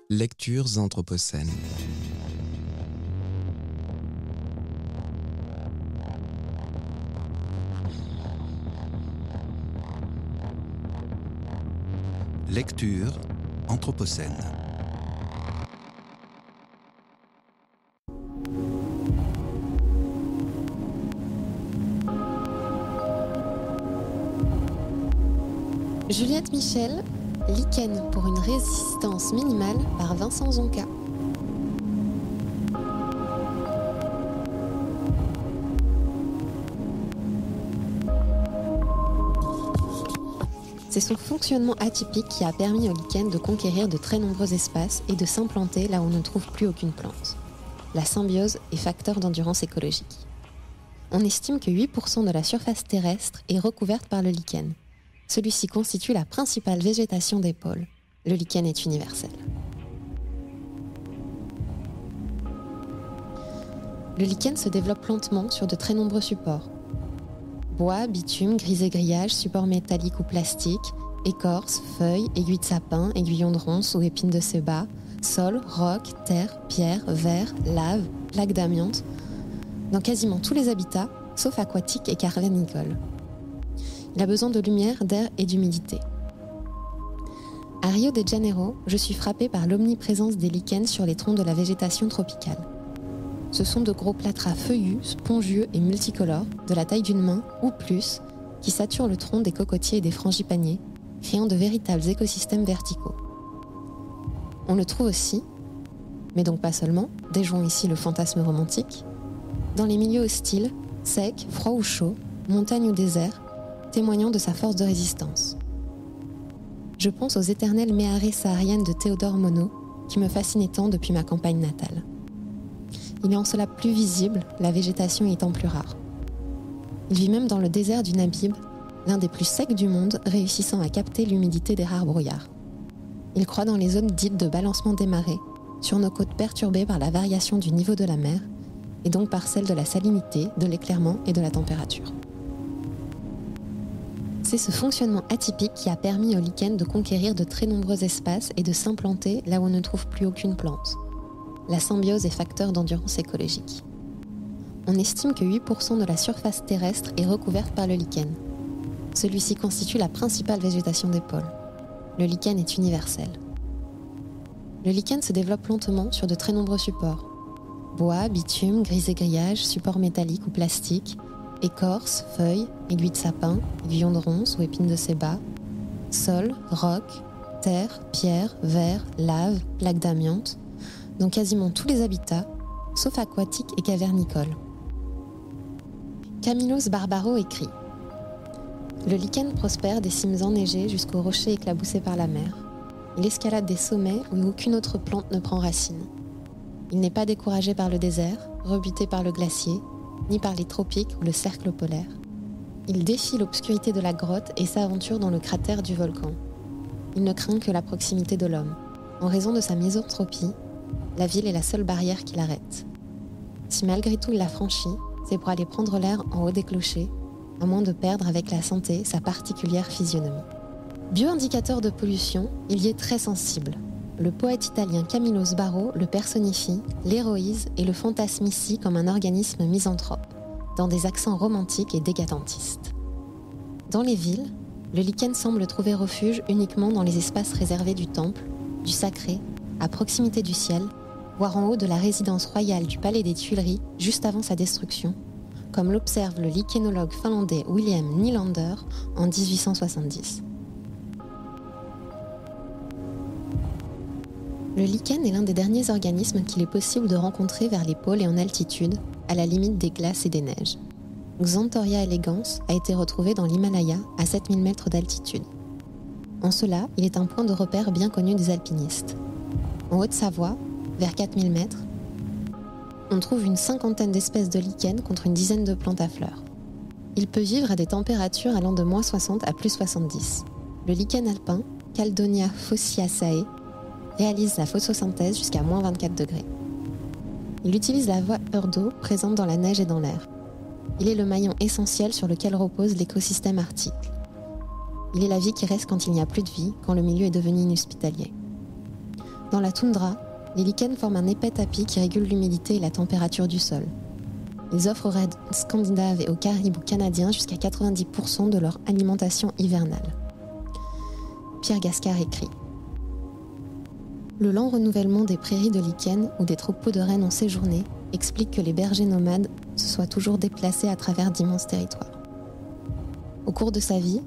Lectures anthropocènes. Lecture anthropocène. Juliette Michel, Lichen pour une résistance minimale par Vincent Zonca. C'est son fonctionnement atypique qui a permis au lichen de conquérir de très nombreux espaces et de s'implanter là où on ne trouve plus aucune plante. La symbiose est facteur d'endurance écologique. On estime que 8% de la surface terrestre est recouverte par le lichen. Celui-ci constitue la principale végétation des pôles. Le lichen est universel. Le lichen se développe lentement sur de très nombreux supports. Bois, bitume, grisé-grillage, supports métalliques ou plastiques, écorce, feuilles, aiguilles de sapin, aiguillons de ronces ou épines de séba, sol, roc, terre, pierre, verre, lave, plaques d'amiante, dans quasiment tous les habitats, sauf aquatiques et cavernicoles. Il a besoin de lumière, d'air et d'humidité. À Rio de Janeiro, je suis frappée par l'omniprésence des lichens sur les troncs de la végétation tropicale. Ce sont de gros plâtras feuillus, spongieux et multicolores, de la taille d'une main ou plus, qui saturent le tronc des cocotiers et des frangipaniers, créant de véritables écosystèmes verticaux. On le trouve aussi, mais donc pas seulement, déjouons ici le fantasme romantique, dans les milieux hostiles, secs, froids ou chauds, montagnes ou déserts, témoignant de sa force de résistance. Je pense aux éternelles méharées sahariennes de Théodore Monod, qui me fascinaient tant depuis ma campagne natale. Il est en cela plus visible, la végétation étant plus rare. Il vit même dans le désert du Namib, l'un des plus secs du monde, réussissant à capter l'humidité des rares brouillards. Il croît dans les zones dites de balancement des marées, sur nos côtes perturbées par la variation du niveau de la mer, et donc par celle de la salinité, de l'éclairement et de la température. C'est ce fonctionnement atypique qui a permis au lichen de conquérir de très nombreux espaces et de s'implanter là où on ne trouve plus aucune plante. La symbiose est facteur d'endurance écologique. On estime que 8% de la surface terrestre est recouverte par le lichen. Celui-ci constitue la principale végétation des pôles. Le lichen est universel. Le lichen se développe lentement sur de très nombreux supports. Bois, bitume, grisé-grillage, supports métalliques ou plastiques, écorce, feuilles, aiguilles de sapin, aiguillons de ronces ou épines de séba, sol, roc, terre, pierre, verre, lave, plaques d'amiante, dans quasiment tous les habitats, sauf aquatiques et cavernicoles. Camillus Barbaro écrit « Le lichen prospère des cimes enneigées jusqu'aux rochers éclaboussés par la mer. Il escalade des sommets où aucune autre plante ne prend racine. Il n'est pas découragé par le désert, rebuté par le glacier, ni par les tropiques ou le cercle polaire. Il défie l'obscurité de la grotte et s'aventure dans le cratère du volcan. Il ne craint que la proximité de l'homme. En raison de sa misanthropie, la ville est la seule barrière qui l'arrête. Si malgré tout il la franchit, c'est pour aller prendre l'air en haut des clochers, à moins de perdre avec la santé sa particulière physionomie. Bioindicateur de pollution, il y est très sensible. Le poète italien Camillo Sbarro le personnifie, l'héroïse et le fantasme ici comme un organisme misanthrope, dans des accents romantiques et décadentistes. Dans les villes, le lichen semble trouver refuge uniquement dans les espaces réservés du temple, du sacré, à proximité du ciel, voire en haut de la résidence royale du palais des Tuileries juste avant sa destruction, comme l'observe le lichénologue finlandais William Nylander en 1870. Le lichen est l'un des derniers organismes qu'il est possible de rencontrer vers les pôles et en altitude, à la limite des glaces et des neiges. Xanthoria elegans a été retrouvé dans l'Himalaya à 7000 mètres d'altitude. En cela, il est un point de repère bien connu des alpinistes. En Haute-Savoie, vers 4000 mètres, on trouve une cinquantaine d'espèces de lichen contre une dizaine de plantes à fleurs. Il peut vivre à des températures allant de -60 à +70. Le lichen alpin, Caldonia phociaceae, réalise la photosynthèse jusqu'à -24 degrés. Il utilise la vapeur d'eau présente dans la neige et dans l'air. Il est le maillon essentiel sur lequel repose l'écosystème arctique. Il est la vie qui reste quand il n'y a plus de vie, quand le milieu est devenu inhospitalier. Dans la toundra, les lichens forment un épais tapis qui régule l'humidité et la température du sol. Ils offrent aux raids scandinaves et aux caribous canadiens jusqu'à 90% de leur alimentation hivernale. Pierre Gascard écrit : le lent renouvellement des prairies de lichens où des troupeaux de rennes ont séjourné explique que les bergers nomades se soient toujours déplacés à travers d'immenses territoires. Au cours de sa vie,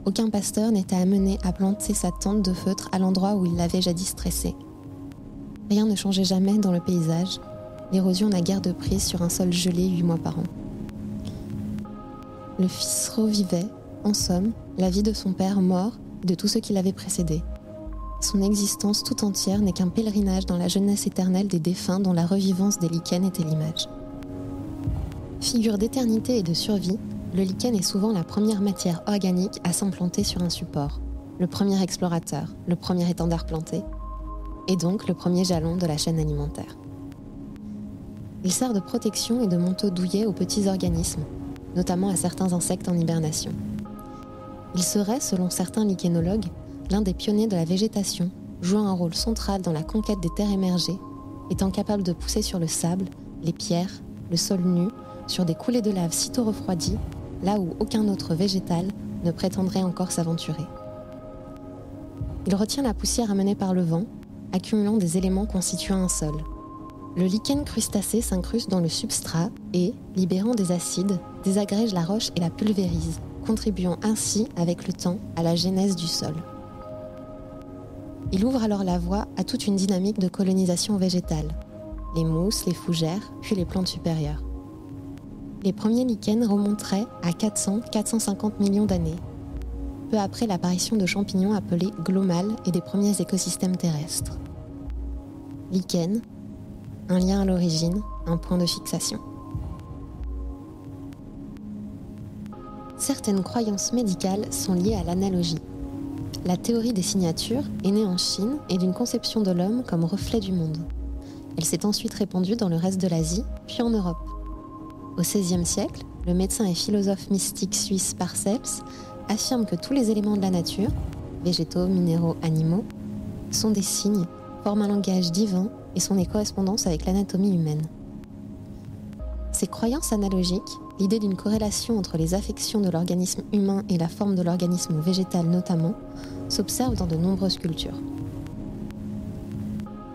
aucun pasteur n'était amené à planter sa tente de feutre à l'endroit où il l'avait jadis tressée. Rien ne changeait jamais dans le paysage. L'érosion n'a guère de prise sur un sol gelé 8 mois par an. Le fils revivait, en somme, la vie de son père mort et de tous ceux qui l'avaient précédé. Son existence tout entière n'est qu'un pèlerinage dans la jeunesse éternelle des défunts dont la revivance des lichens était l'image. Figure d'éternité et de survie, le lichen est souvent la première matière organique à s'implanter sur un support, le premier explorateur, le premier étendard planté, et donc le premier jalon de la chaîne alimentaire. Il sert de protection et de manteau douillet aux petits organismes, notamment à certains insectes en hibernation. Il serait, selon certains lichénologues, l'un des pionniers de la végétation, jouant un rôle central dans la conquête des terres émergées, étant capable de pousser sur le sable, les pierres, le sol nu, sur des coulées de lave sitôt refroidies, là où aucun autre végétal ne prétendrait encore s'aventurer. Il retient la poussière amenée par le vent, accumulant des éléments constituant un sol. Le lichen crustacé s'incruste dans le substrat et, libérant des acides, désagrège la roche et la pulvérise, contribuant ainsi, avec le temps, à la genèse du sol. Il ouvre alors la voie à toute une dynamique de colonisation végétale, les mousses, les fougères, puis les plantes supérieures. Les premiers lichens remonteraient à 400-450 millions d'années, peu après l'apparition de champignons appelés glomales et des premiers écosystèmes terrestres. Lichen, un lien à l'origine, un point de fixation. Certaines croyances médicales sont liées à l'analogie. La théorie des signatures est née en Chine et d'une conception de l'homme comme reflet du monde. Elle s'est ensuite répandue dans le reste de l'Asie, puis en Europe. Au XVIe siècle, le médecin et philosophe mystique suisse Parcells affirme que tous les éléments de la nature, végétaux, minéraux, animaux, sont des signes, forment un langage divin et sont des correspondances avec l'anatomie humaine. Ces croyances analogiques, l'idée d'une corrélation entre les affections de l'organisme humain et la forme de l'organisme végétal notamment, s'observent dans de nombreuses cultures.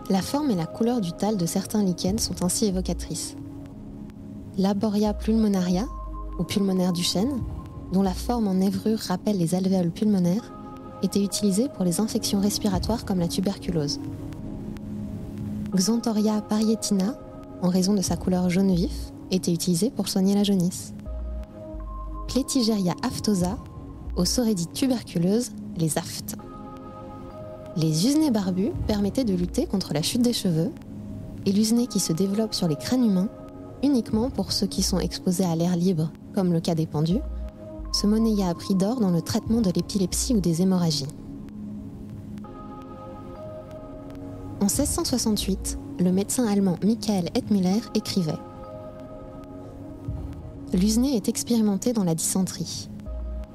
La forme et la couleur du thalle de certains lichens sont ainsi évocatrices. Laboria pulmonaria, ou pulmonaire du chêne, dont la forme en névrure rappelle les alvéoles pulmonaires, était utilisée pour les infections respiratoires comme la tuberculose. Xanthoria parietina, en raison de sa couleur jaune vif, était utilisée pour soigner la jaunisse. Cletigeria aftosa, aux aurait tuberculeuses, les aftes. Les usnés barbus permettaient de lutter contre la chute des cheveux, et l'usné qui se développe sur les crânes humains, uniquement pour ceux qui sont exposés à l'air libre, comme le cas des pendus, se monnaya à prix d'or dans le traitement de l'épilepsie ou des hémorragies. En 1668, le médecin allemand Michael Hettmüller écrivait : l'usné est expérimenté dans la dysenterie.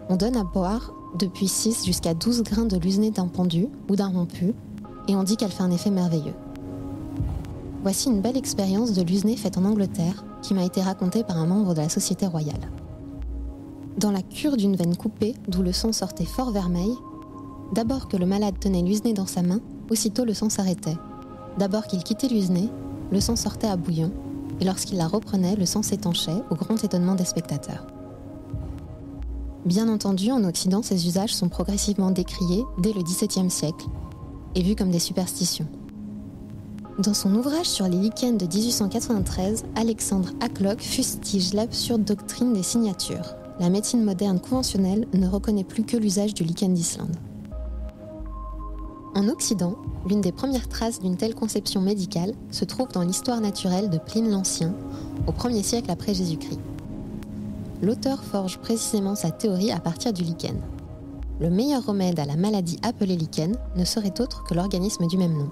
On donne à boire depuis 6 jusqu'à 12 grains de l'usné d'un pendu ou d'un rompu, et on dit qu'elle fait un effet merveilleux. Voici une belle expérience de l'usné faite en Angleterre, qui m'a été racontée par un membre de la Société royale. Dans la cure d'une veine coupée, d'où le sang sortait fort vermeil, d'abord que le malade tenait l'usné dans sa main, aussitôt le sang s'arrêtait. D'abord qu'il quittait l'usné, le sang sortait à bouillon, et lorsqu'il la reprenait, le sang s'étanchait, au grand étonnement des spectateurs. Bien entendu, en Occident, ces usages sont progressivement décriés dès le XVIIe siècle, et vus comme des superstitions. Dans son ouvrage sur les lichens de 1893, Alexandre Hacklock fustige l'absurde doctrine des signatures. La médecine moderne conventionnelle ne reconnaît plus que l'usage du lichen d'Islande. En Occident, l'une des premières traces d'une telle conception médicale se trouve dans l'Histoire naturelle de Pline l'Ancien, au 1er siècle après Jésus-Christ. L'auteur forge précisément sa théorie à partir du lichen. Le meilleur remède à la maladie appelée lichen ne serait autre que l'organisme du même nom.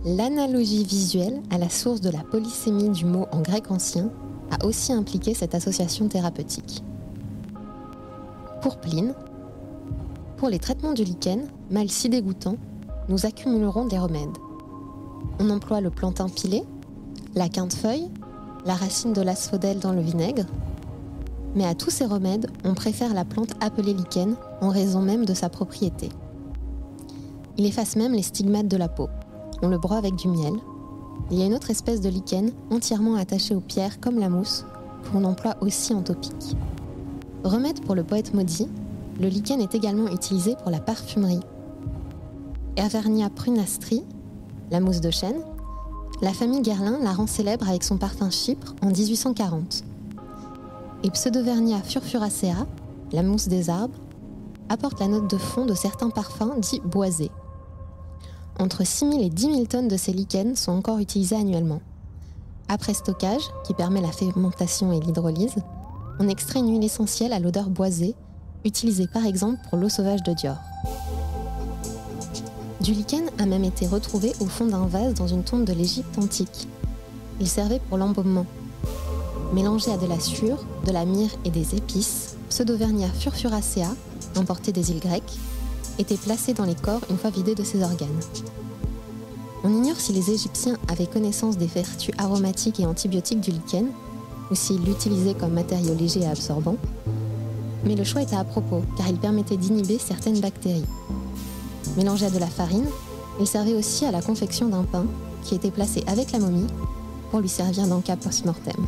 L'analogie visuelle, à la source de la polysémie du mot en grec ancien, a aussi impliqué cette association thérapeutique. Pour Pline, pour les traitements du lichen, mal si dégoûtant, nous accumulerons des remèdes. On emploie le plantain pilé, la quinte-feuille, la racine de l'asphodèle dans le vinaigre. Mais à tous ces remèdes, on préfère la plante appelée lichen en raison même de sa propriété. Il efface même les stigmates de la peau. On le broie avec du miel. Il y a une autre espèce de lichen entièrement attachée aux pierres comme la mousse, qu'on emploie aussi en topique. Remède pour le poète maudit, le lichen est également utilisé pour la parfumerie. Ervernia prunastri, la mousse de chêne, la famille Guerlain la rend célèbre avec son parfum Chypre en 1840. Et Pseudovernia furfuracea, la mousse des arbres, apporte la note de fond de certains parfums dits boisés. Entre 6 000 et 10 000 tonnes de ces lichens sont encore utilisés annuellement. Après stockage, qui permet la fermentation et l'hydrolyse, on extrait une huile essentielle à l'odeur boisée, utilisée par exemple pour l'eau sauvage de Dior. Du lichen a même été retrouvé au fond d'un vase dans une tombe de l'Égypte antique. Il servait pour l'embaumement. Mélangé à de la suure, de la myrrhe et des épices, Pseudovernia furfuracea, importé des îles grecques, était placé dans les corps une fois vidés de ses organes. On ignore si les Égyptiens avaient connaissance des vertus aromatiques et antibiotiques du lichen, ou s'ils l'utilisaient comme matériau léger et absorbant, mais le choix était à propos, car il permettait d'inhiber certaines bactéries. Mélangé à de la farine, il servait aussi à la confection d'un pain qui était placé avec la momie pour lui servir d'en cas post-mortem.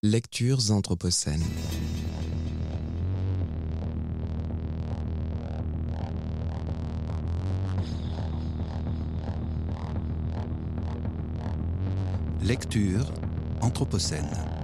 Lectures anthropocènes. Lecture anthropocène.